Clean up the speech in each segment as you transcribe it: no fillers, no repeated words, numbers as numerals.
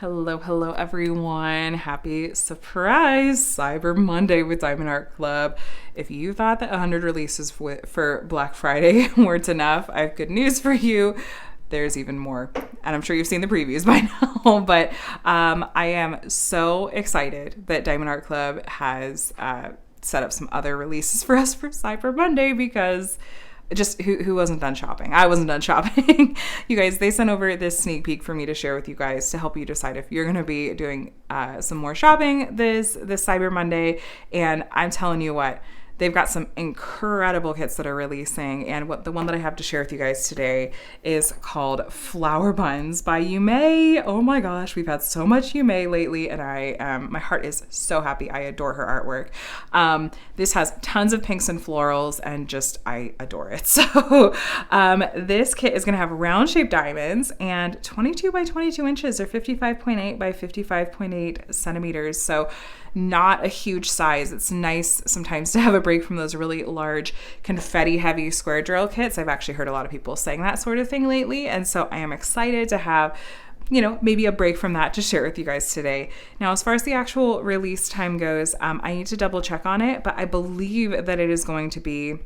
Hello everyone. Happy surprise Cyber Monday with Diamond Art Club. If you thought that 100 releases for Black Friday weren't enough, I have good news for you. There's even more, and I'm sure you've seen the previews by now, but I am so excited that Diamond Art Club has set up some other releases for us for Cyber Monday, because just who wasn't done shopping? I wasn't done shopping. You guys, they sent over this sneak peek for me to share with you guys to help you decide if you're going to be doing some more shopping this Cyber Monday. And I'm telling you what, they've got some incredible kits that are releasing, and the one that I have to share with you guys today is called Flower Buns by Yuumei. Oh my gosh, we've had so much Yuumei lately, and my heart is so happy. I adore her artwork. This has tons of pinks and florals, and just I adore it. So this kit is going to have round shaped diamonds and 22 by 22 inches, or 55.8 by 55.8 centimeters. So not a huge size. It's nice sometimes to have a break from those really large confetti heavy square drill kits. I've actually heard a lot of people saying that sort of thing lately, and so I am excited to have, maybe a break from that to share with you guys today. Now, as far as the actual release time goes, I need to double check on it, but I believe that it is going to be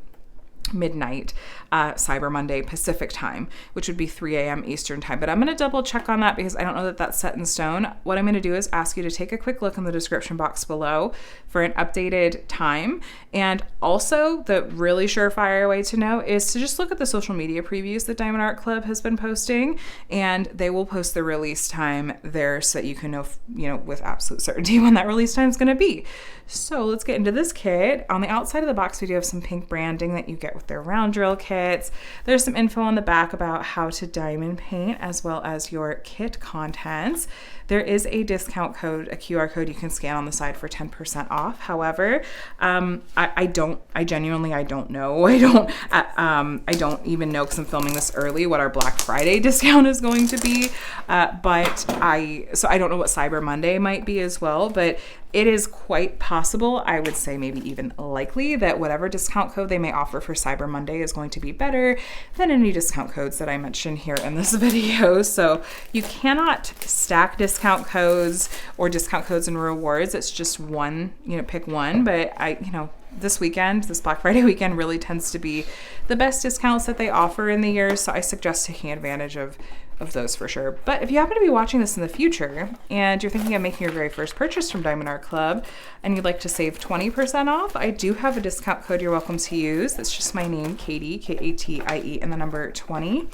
midnight Cyber Monday Pacific time, which would be 3 a.m. Eastern time. But I'm going to double check on that because I don't know that that's set in stone. What I'm going to do is ask you to take a quick look in the description box below for an updated time. And also, the really surefire way to know is to just look at the social media previews that Diamond Art Club has been posting, and they will post the release time there so that you can know, with absolute certainty when that release time is going to be. So let's get into this kit. On the outside of the box, we do have some pink branding that you get with their round drill kits. There's some info on the back about how to diamond paint, as well as your kit contents. There is a discount code, a QR code you can scan on the side for 10% off. However, I genuinely don't know. I don't even know, because I'm filming this early, what our Black Friday discount is going to be. So I don't know what Cyber Monday might be as well, but it is quite possible, I would say maybe even likely, that whatever discount code they may offer for Cyber Monday is going to be better than any discount codes that I mention here in this video. So you cannot stack discount codes or discount codes and rewards. It's just one, pick one. But this Black Friday weekend really tends to be the best discounts that they offer in the year. So I suggest taking advantage of those for sure. But if you happen to be watching this in the future and you're thinking of making your very first purchase from Diamond Art Club and you'd like to save 20% off, I do have a discount code you're welcome to use. That's just my name, Katie, Katie, and the number 20.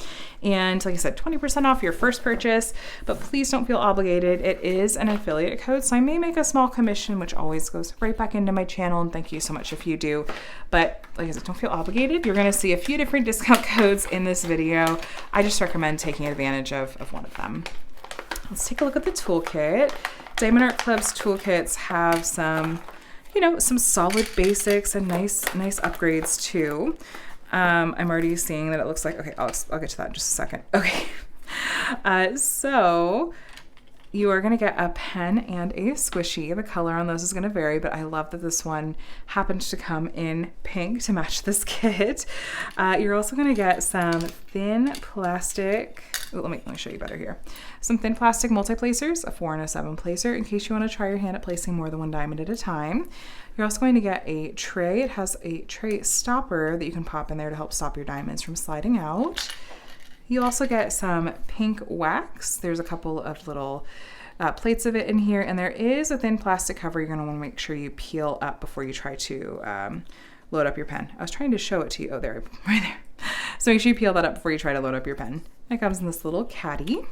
And like I said, 20% off your first purchase, but please don't feel obligated. It is an affiliate code, so I may make a small commission, which always goes right back into my channel, and thank you so much if you do. But like I said, don't feel obligated. You're gonna see a few different discount codes in this video. I just recommend taking advantage of one of them. Let's take a look at the toolkit. Diamond Art Club's toolkits have some, some solid basics and nice upgrades too. I'm already seeing that it looks like, okay, I'll get to that in just a second. Okay. So you are going to get a pen and a squishy. The color on those is going to vary, but I love that this one happened to come in pink to match this kit. You're also going to get some thin plastic, let me show you better here. Some thin plastic multi-placers, a 4 and a 7 placer, in case you want to try your hand at placing more than one diamond at a time. You're also going to get a tray. It has a tray stopper that you can pop in there to help stop your diamonds from sliding out. You'll also get some pink wax. There's a couple of little plates of it in here, and there is a thin plastic cover you're going to want to make sure you peel up before you try to load up your pen. I was trying to show it to you. Oh, there, right there. So make sure you peel that up before you try to load up your pen. It comes in this little caddy.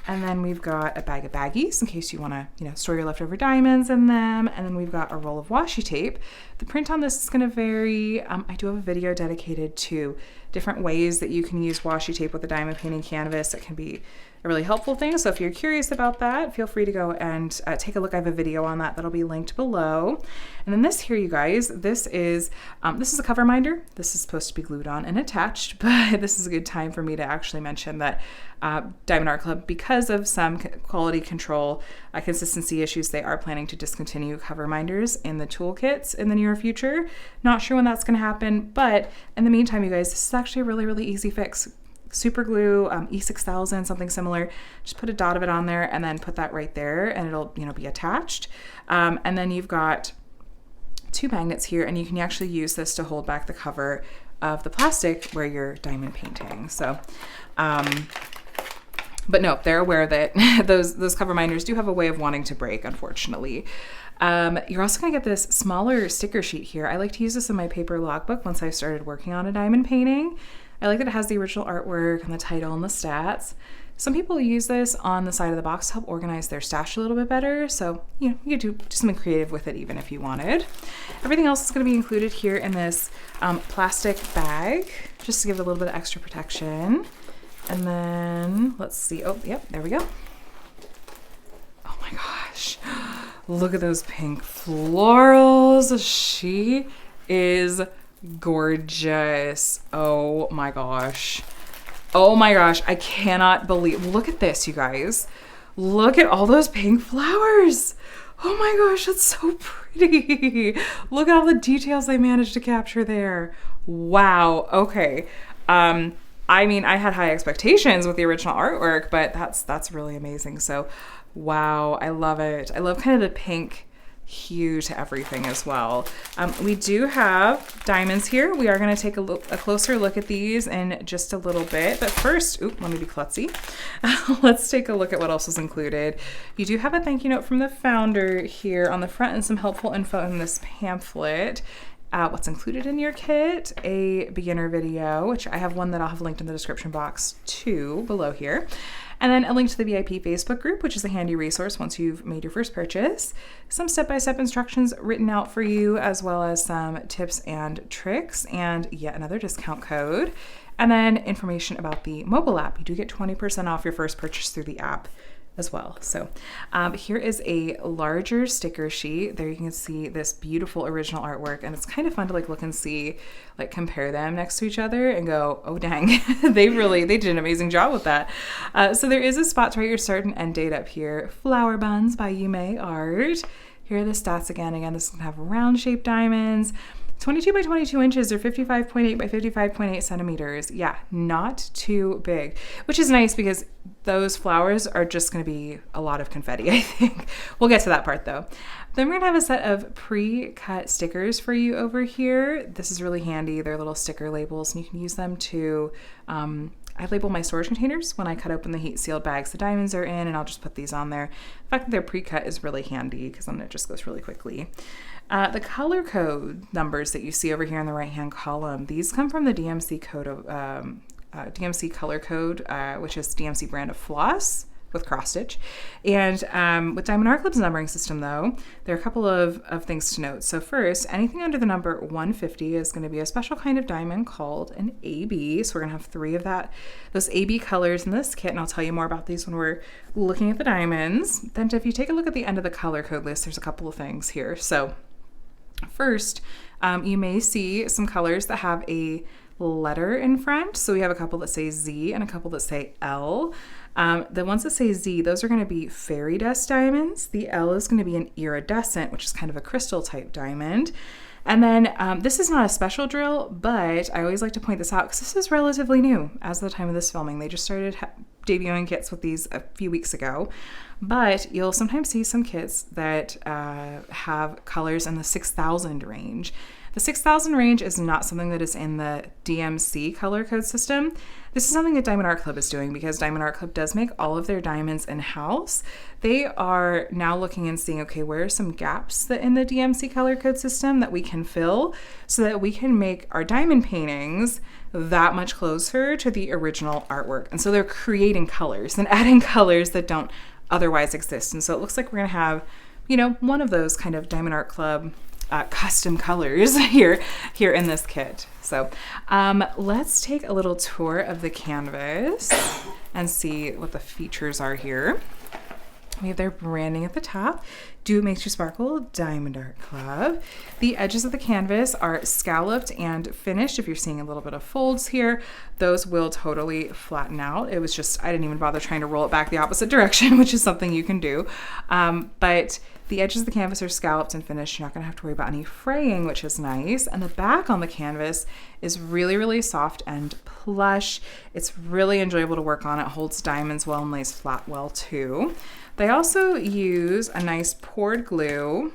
And then we've got a bag of baggies in case you want to, store your leftover diamonds in them. And then we've got a roll of washi tape. The print on this is going to vary. I do have a video dedicated to different ways that you can use washi tape with a diamond painting canvas. It can be a really helpful thing. So if you're curious about that, feel free to go and take a look. I have a video on that that'll be linked below. And then this here, you guys, this is a cover minder. This is supposed to be glued on and attached, but this is a good time for me to actually mention that Diamond Art Club, because of some quality control consistency issues, they are planning to discontinue cover minders in the toolkits in the near future. Not sure when that's going to happen, but in the meantime, you guys, this is actually a really, really easy fix. super glue, E6000, something similar. Just put a dot of it on there and then put that right there and it'll, you know, be attached. And then you've got 2 magnets here, and you can actually use this to hold back the cover of the plastic where you're diamond painting. So, but no, they're aware that those cover minders do have a way of wanting to break, unfortunately. You're also gonna get this smaller sticker sheet here. I like to use this in my paper logbook once I started working on a diamond painting. I like that it has the original artwork and the title and the stats. Some people use this on the side of the box to help organize their stash a little bit better. So, you know, you could do something creative with it even if you wanted. Everything else is going to be included here in this plastic bag, just to give it a little bit of extra protection. And then let's see. Oh, yep, there we go. Oh my gosh. Look at those pink florals. She is gorgeous. Oh my gosh. Oh my gosh, I cannot believe, look at this, you guys. Look at all those pink flowers. Oh my gosh, that's so pretty. Look at all the details they managed to capture there. Wow, okay. I mean, I had high expectations with the original artwork, but that's really amazing. So, wow, I love it. I love kind of the pink hue to everything as well. We do have diamonds here. We are going to take a closer look at these in just a little bit, but first, let me be klutzy. Let's take a look at what else is included. You do have a thank you note from the founder here on the front and some helpful info in this pamphlet. What's included in your kit, a beginner video, which I have one that I'll have linked in the description box too below here. And then a link to the VIP Facebook group, which is a handy resource once you've made your first purchase. Some step-by-step instructions written out for you, as well as some tips and tricks, and yet another discount code. And then information about the mobile app. You do get 20% off your first purchase through the app as well. So here is a larger sticker sheet. There you can see this beautiful original artwork, and it's kind of fun to like look and see, like compare them next to each other and go, oh dang, they did an amazing job with that. So there is a spot to write your start and end date up here. Flower Buns by Yuumei Art. Here are the stats again. Again, this is gonna have round shaped diamonds. 22 by 22 inches or 55.8 by 55.8 centimeters. Yeah, not too big, which is nice because those flowers are just going to be a lot of confetti, I think. We'll get to that part though. Then we're going to have a set of pre-cut stickers for you over here. This is really handy. They're little sticker labels and you can use them to, I label my storage containers when I cut open the heat sealed bags the diamonds are in, and I'll just put these on there. The fact that they're pre-cut is really handy because then it just goes really quickly. The color code numbers that you see over here in the right-hand column, these come from the DMC code of DMC color code, which is DMC brand of floss with cross stitch. And with Diamond Art Club's numbering system, though, there are a couple of things to note. So first, anything under the number 150 is going to be a special kind of diamond called an AB. So we're going to have 3 of those AB colors in this kit, and I'll tell you more about these when we're looking at the diamonds. Then if you take a look at the end of the color code list, there's a couple of things here. So first, you may see some colors that have a letter in front. So we have a couple that say Z and a couple that say L. The ones that say Z, those are going to be fairy dust diamonds. The L is going to be an iridescent, which is kind of a crystal type diamond. And then this is not a special drill, but I always like to point this out because this is relatively new as of the time of this filming. They just started debuting kits with these a few weeks ago. But you'll sometimes see some kits that have colors in the 6,000 range. The 6,000 range is not something that is in the DMC color code system. This is something that Diamond Art Club is doing because Diamond Art Club does make all of their diamonds in-house. They are now looking and seeing, okay, where are some gaps that in the DMC color code system that we can fill so that we can make our diamond paintings that much closer to the original artwork. And so they're creating colors and adding colors that don't otherwise exist. And so it looks like we're going to have, you know, one of those kind of Diamond Art Club custom colors here in this kit. So let's take a little tour of the canvas and see what the features are here. We have their branding at the top. Do It Makes You Sparkle, Diamond Art Club. The edges of the canvas are scalloped and finished. If you're seeing a little bit of folds here, those will totally flatten out. It was just, I didn't even bother trying to roll it back the opposite direction, which is something you can do. But the edges of the canvas are scalloped and finished. You're not gonna have to worry about any fraying, which is nice. And the back on the canvas is really, really soft and plush. It's really enjoyable to work on. It holds diamonds well and lays flat well too. They also use a nice poured glue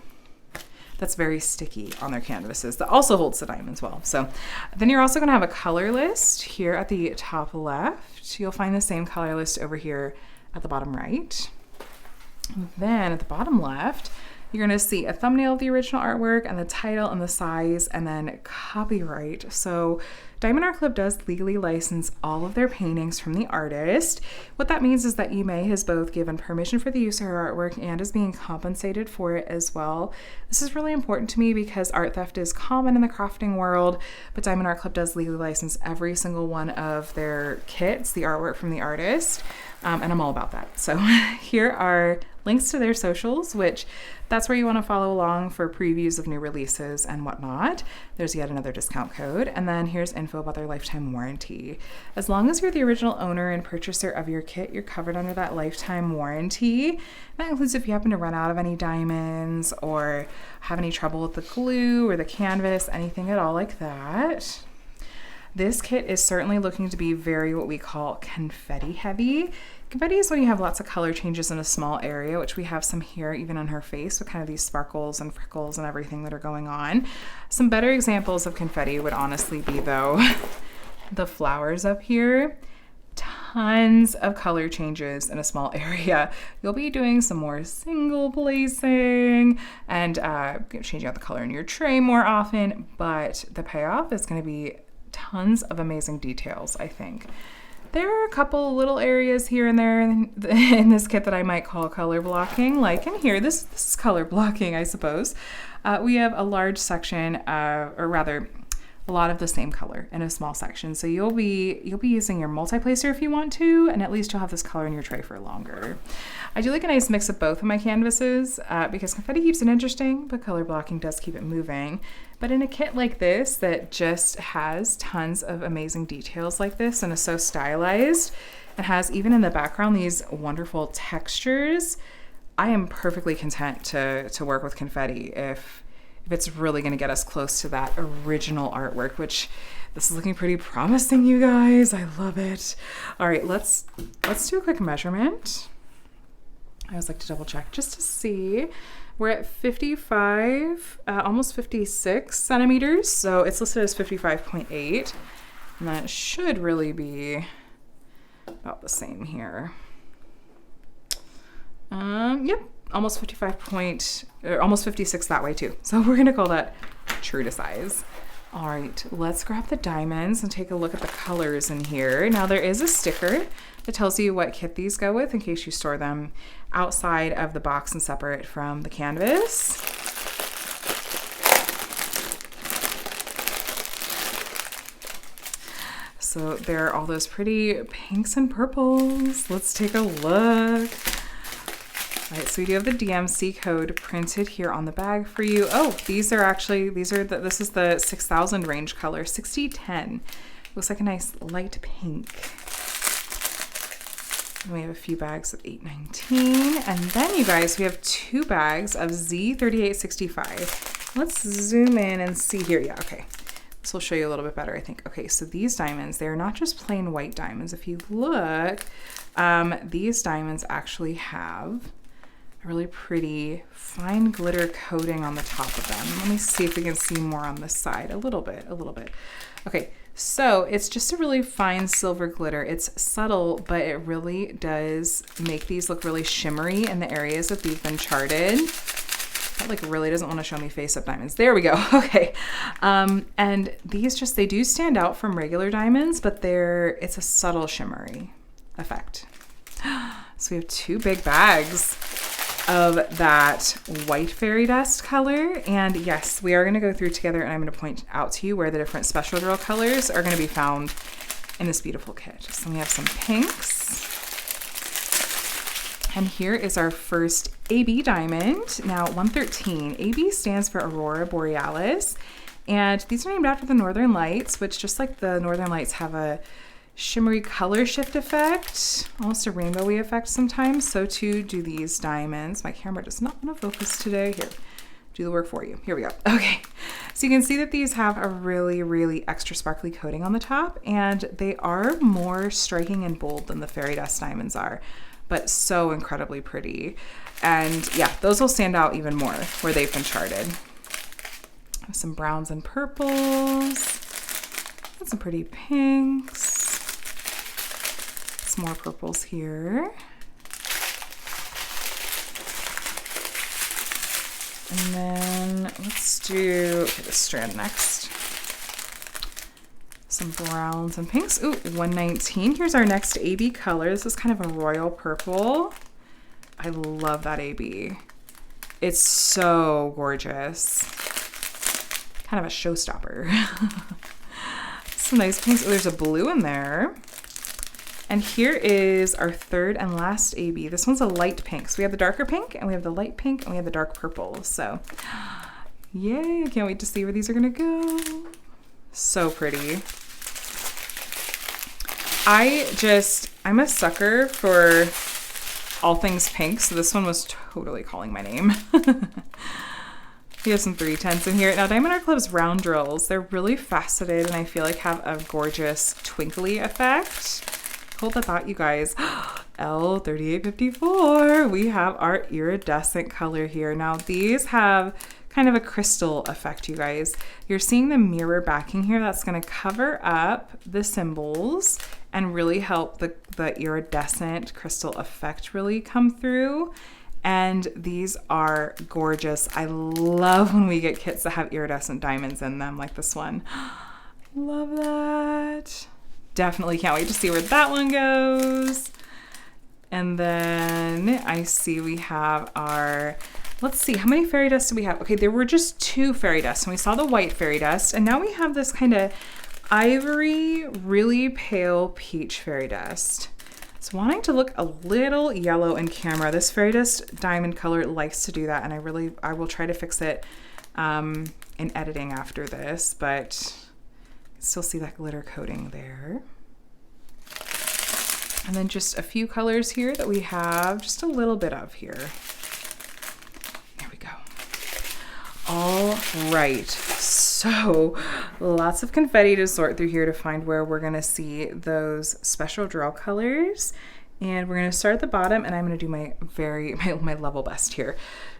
that's very sticky on their canvases that also holds the diamonds well. So then you're also gonna have a color list here at the top left. You'll find the same color list over here at the bottom right. Then at the bottom left, you're gonna see a thumbnail of the original artwork and the title and the size and then copyright. So Diamond Art Club does legally license all of their paintings from the artist. What that means is that Yuumei has both given permission for the use of her artwork and is being compensated for it as well. This is really important to me because art theft is common in the crafting world, but Diamond Art Club does legally license every single one of their kits, the artwork from the artist, and I'm all about that. So here are links to their socials, which that's where you want to follow along for previews of new releases and whatnot. There's yet another discount code. And then here's info about their lifetime warranty. As long as you're the original owner and purchaser of your kit, you're covered under that lifetime warranty. That includes if you happen to run out of any diamonds or have any trouble with the glue or the canvas, anything at all like that. This kit is certainly looking to be very what we call confetti heavy. Confetti is when you have lots of color changes in a small area, which we have some here even on her face with kind of these sparkles and freckles and everything that are going on. Some better examples of confetti would honestly be though the flowers up here. Tons of color changes in a small area. You'll be doing some more single placing and changing out the color in your tray more often, but the payoff is going to be tons of amazing details, I think. There are a couple little areas here and there in this kit that I might call color blocking, like in here. This is color blocking, I suppose. We have a large section, or rather, a lot of the same color in a small section. So you'll be using your multi-placer if you want to, and at least you'll have this color in your tray for longer. I do like a nice mix of both of my canvases because confetti keeps it interesting, but color blocking does keep it moving. But in a kit like this that just has tons of amazing details like this and is so stylized, and has even in the background these wonderful textures, I am perfectly content to work with confetti if it's really going to get us close to that original artwork, which this is looking pretty promising, you guys. I love it. All right, let's do a quick measurement. I always like to double check just to see. We're at 55, almost 56 centimeters. So it's listed as 55.8, and that should really be about the same here. Yep. Almost 56 that way too. So we're gonna call that true to size. All right, let's grab the diamonds and take a look at the colors in here. Now there is a sticker that tells you what kit these go with in case you store them outside of the box and separate from the canvas. So there are all those pretty pinks and purples. Let's take a look. All right, so we do have the DMC code printed here on the bag for you. Oh, this is the 6000 range color, 6010. Looks like a nice light pink. And we have a few bags of 819. And then you guys, we have 2 bags of Z3865. Let's zoom in and see here. Yeah, okay. This will show you a little bit better, I think. Okay, so these diamonds, they're not just plain white diamonds. If you look, these diamonds actually have a really pretty fine glitter coating on the top of them. Let me see if we can see more on this side. A little bit. Okay, so it's just a really fine silver glitter. It's subtle, but it really does make these look really shimmery in the areas that they've been charted. That like really doesn't want to show me face-up diamonds. There we go. Okay. And these they do stand out from regular diamonds, but it's a subtle shimmery effect. So we have 2 big bags of that white fairy dust color. And yes, we are going to go through together and I'm going to point out to you where the different special drill colors are going to be found in this beautiful kit. So we have some pinks. And here is our first AB diamond. Now 113. AB stands for Aurora Borealis. And these are named after the Northern Lights, which just like the Northern Lights have a shimmery color shift effect, almost a rainbowy effect sometimes. So too do these diamonds. My camera does not want to focus today. Here, do the work for you. Here we go. Okay. So you can see that these have a really, really extra sparkly coating on the top, and they are more striking and bold than the fairy dust diamonds are, but so incredibly pretty. And yeah, those will stand out even more where they've been charted. Some browns and purples, and some pretty pinks. Some more purples here. And then let's do this strand next. Some browns and pinks. Ooh, 119. Here's our next AB color. This is kind of a royal purple. I love that AB. It's so gorgeous. Kind of a showstopper. Some nice pinks. Oh, there's a blue in there. And here is our third and last AB. This one's a light pink. So we have the darker pink, and we have the light pink, and we have the dark purple. So yay, I can't wait to see where these are gonna go. So pretty. I'm a sucker for all things pink, so this one was totally calling my name. We have some 310s in here. Now, Diamond Art Club's round drills, they're really faceted and I feel like have a gorgeous twinkly effect. Hold that thought, you guys. L3854. We have our iridescent color here. Now, these have kind of a crystal effect, you guys. You're seeing the mirror backing here. That's going to cover up the symbols and really help the iridescent crystal effect really come through. And these are gorgeous. I love when we get kits that have iridescent diamonds in them, like this one. Love that. Definitely can't wait to see where that one goes. And then I see we have our, let's see, how many fairy dusts do we have? Okay, there were just 2 fairy dusts, and we saw the white fairy dust, and now we have this kind of ivory, really pale peach fairy dust. It's wanting to look a little yellow in camera. This fairy dust diamond color likes to do that, and I will try to fix it in editing after this, but still see that glitter coating there. And then just a few colors here that we have just a little bit of here. There we go. All right, so lots of confetti to sort through here to find where we're gonna see those special draw colors. And we're gonna start at the bottom, and I'm gonna do my level best here.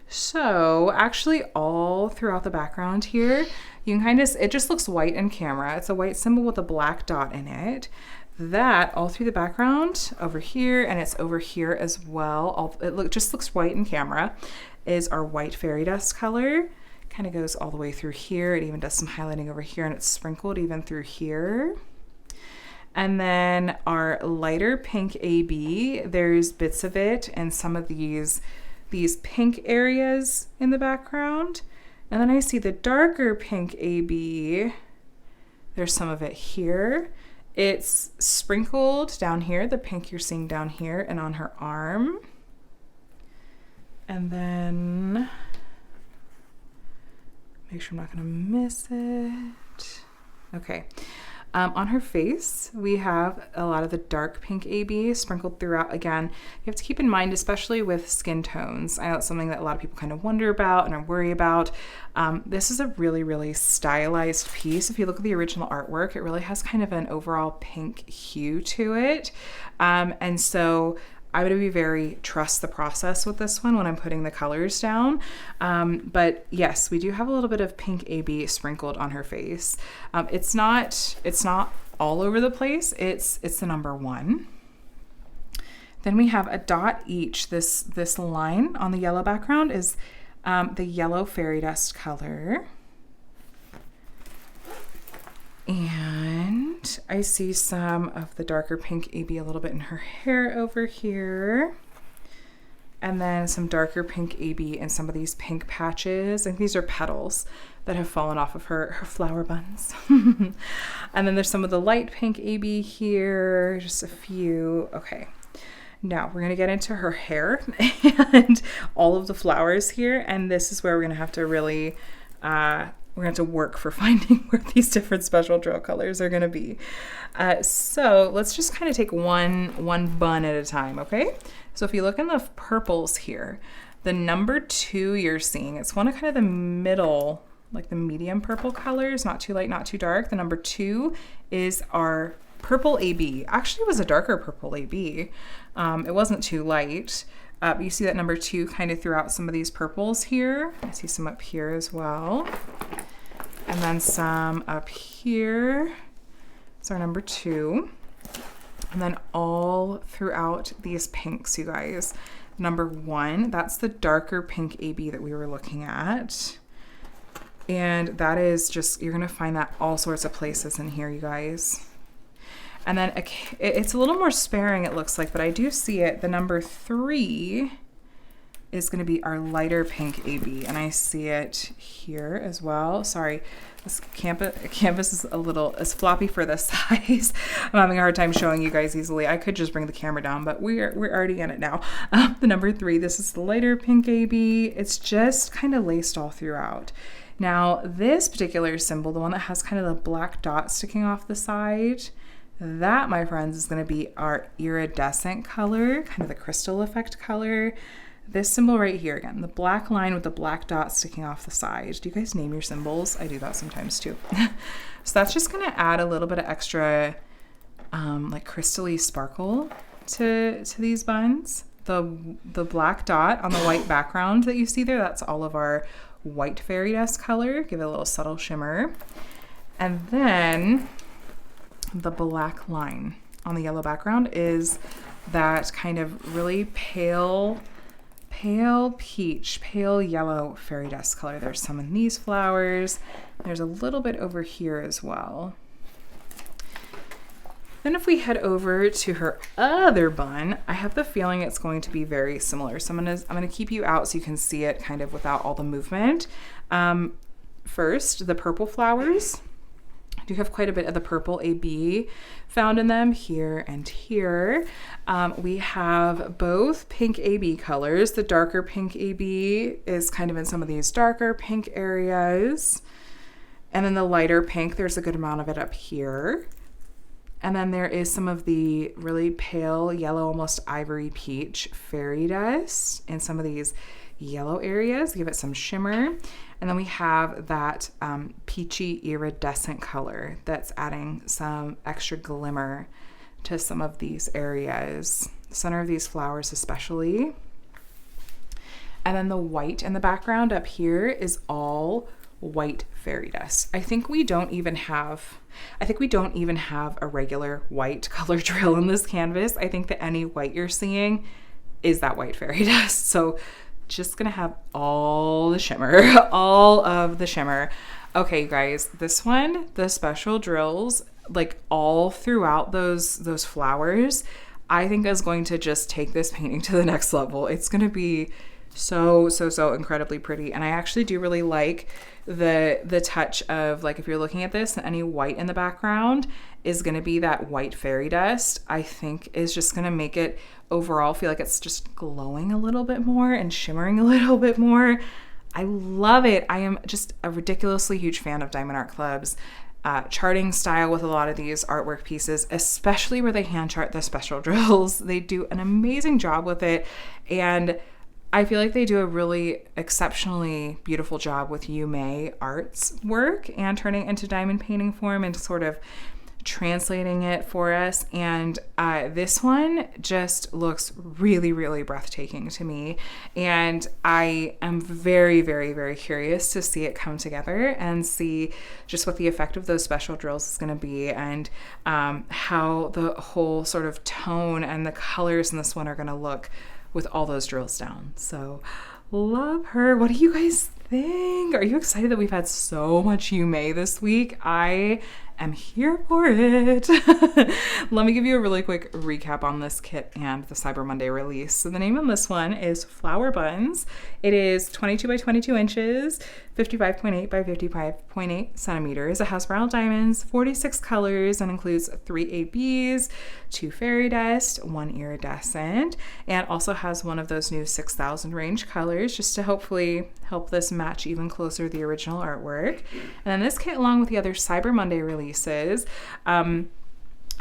So actually all throughout the background here, you can kind of, it just looks white in camera. It's a white symbol with a black dot in it. That all through the background over here, and it's over here as well. Just looks white in camera, is our white fairy dust color. Kind of goes all the way through here. It even does some highlighting over here, and it's sprinkled even through here. And then our lighter pink AB, there's bits of it and some of these pink areas in the background. And then I see the darker pink AB. There's some of it here. It's sprinkled down here, the pink you're seeing down here and on her arm. And then make sure I'm not gonna miss it. Okay. On her face, we have a lot of the dark pink AB sprinkled throughout. Again, you have to keep in mind, especially with skin tones. I know it's something that a lot of people kind of wonder about and are worried about. This is a really, really stylized piece. If you look at the original artwork, it really has kind of an overall pink hue to it. And so I would be very trust the process with this one when I'm putting the colors down. But yes, we do have a little bit of pink AB sprinkled on her face. It's not all over the place. It's the number 1. Then we have a dot each. This line on the yellow background is the yellow fairy dust color. And I see some of the darker pink AB a little bit in her hair over here. And then some darker pink AB in some of these pink patches. I think these are petals that have fallen off of her flower buns. And then there's some of the light pink AB here, just a few. Okay. Now we're gonna get into her hair and all of the flowers here, and this is where we're gonna have to really, we're gonna have to work for finding where these different special drill colors are gonna be. So let's just kind of take one bun at a time, okay? So if you look in the purples here, the number 2 you're seeing, it's one of kind of the middle, like the medium purple colors, not too light, not too dark. The number 2 is our purple AB. Actually, it was a darker purple AB. It wasn't too light. But you see that number 2 kind of throughout some of these purples here. I see some up here as well. And then some up here. It's our number 2. And then all throughout these pinks, you guys. Number 1, that's the darker pink AB that we were looking at. And that is just, you're gonna find that all sorts of places in here, you guys. And then it's a little more sparing, it looks like, but I do see it. The number 3 is going to be our lighter pink AB, and I see it here as well. Sorry, this canvas is a little, it's floppy for this size. I'm having a hard time showing you guys easily. I could just bring the camera down, but we're already in it now. The number 3, this is the lighter pink AB. It's just kind of laced all throughout. Now, this particular symbol, the one that has kind of the black dot sticking off the side, that, my friends, is going to be our iridescent color, kind of the crystal effect color. This symbol right here, again, the black line with the black dot sticking off the side. Do you guys name your symbols? I do that sometimes too. So that's just going to add a little bit of extra like crystally sparkle to these buns. The black dot on the white background that you see there, that's all of our white fairy dust color. Give it a little subtle shimmer. And then the black line on the yellow background is that kind of really pale peach, pale yellow fairy dust color. There's some in these flowers. There's a little bit over here as well. Then if we head over to her other bun, I have the feeling it's going to be very similar. So I'm gonna keep you out so you can see it kind of without all the movement. First, the purple flowers. I do have quite a bit of the purple AB found in them here and here. We have both pink AB colors. The darker pink AB is kind of in some of these darker pink areas. And then the lighter pink, there's a good amount of it up here. And then there is some of the really pale yellow, almost ivory peach fairy dust in some of these yellow areas, give it some shimmer. And then we have that peachy iridescent color that's adding some extra glimmer to some of these areas, the center of these flowers especially. And then the white in the background up here is all white fairy dust. I think we don't even have a regular white color drill in this canvas. I think that any white you're seeing is that white fairy dust. So just gonna have all the shimmer, all of the shimmer. Okay, you guys, this one, the special drills, like all throughout those flowers, I think is going to just take this painting to the next level. It's gonna be so incredibly pretty. And I actually do really like the touch of, like, if you're looking at this, any white in the background is going to be that white fairy dust. I think is just going to make it overall feel like it's just glowing a little bit more and shimmering a little bit more. I love it. I am just a ridiculously huge fan of Diamond Art Club's charting style with a lot of these artwork pieces, especially where they hand chart the special drills. They do an amazing job with it, and I feel like they do a really exceptionally beautiful job with Yuumei Art's work and turning it into diamond painting form and sort of translating it for us. And this one just looks really breathtaking to me. And I am very curious to see it come together and see just what the effect of those special drills is going to be, and how the whole sort of tone and the colors in this one are going to look with all those drills down. So love her. What do you guys think? Are you excited that we've had so much Yuumei this week? I am here for it. Let me give you a really quick recap on this kit and the Cyber Monday release. So the name on this one is Flower Buns. It is 22 by 22 inches, 55.8 by 55.8 centimeters. It has brown diamonds, 46 colors, and includes 3 ABs, 2 fairy dust, 1 iridescent, and also has one of those new 6,000 range colors just to hopefully help this match even closer to the original artwork. And then this kit, along with the other Cyber Monday releases, I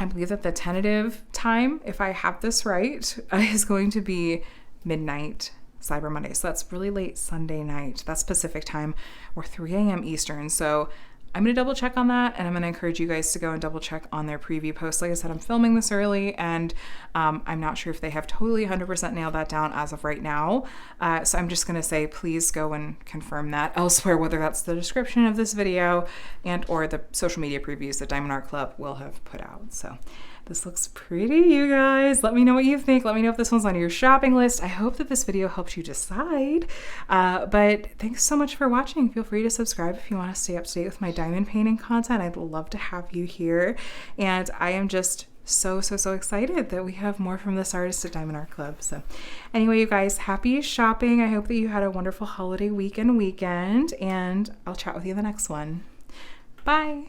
believe that the tentative time, if I have this right, is going to be midnight Cyber Monday. So that's really late Sunday night. That's Pacific time, or 3 a.m. Eastern. So I'm going to double check on that, and I'm going to encourage you guys to go and double check on their preview post. Like I said, I'm filming this early, and I'm not sure if they have totally 100% nailed that down as of right now. So I'm just going to say, please go and confirm that elsewhere, whether that's the description of this video and or the social media previews that Diamond Art Club will have put out. So this looks pretty, you guys. Let me know what you think. Let me know if this one's on your shopping list. I hope that this video helped you decide. But thanks so much for watching. Feel free to subscribe if you want to stay up to date with my diamond painting content. I'd love to have you here. And I am just so excited that we have more from this artist at Diamond Art Club. So anyway, you guys, happy shopping. I hope that you had a wonderful holiday weekend, and I'll chat with you in the next one. Bye.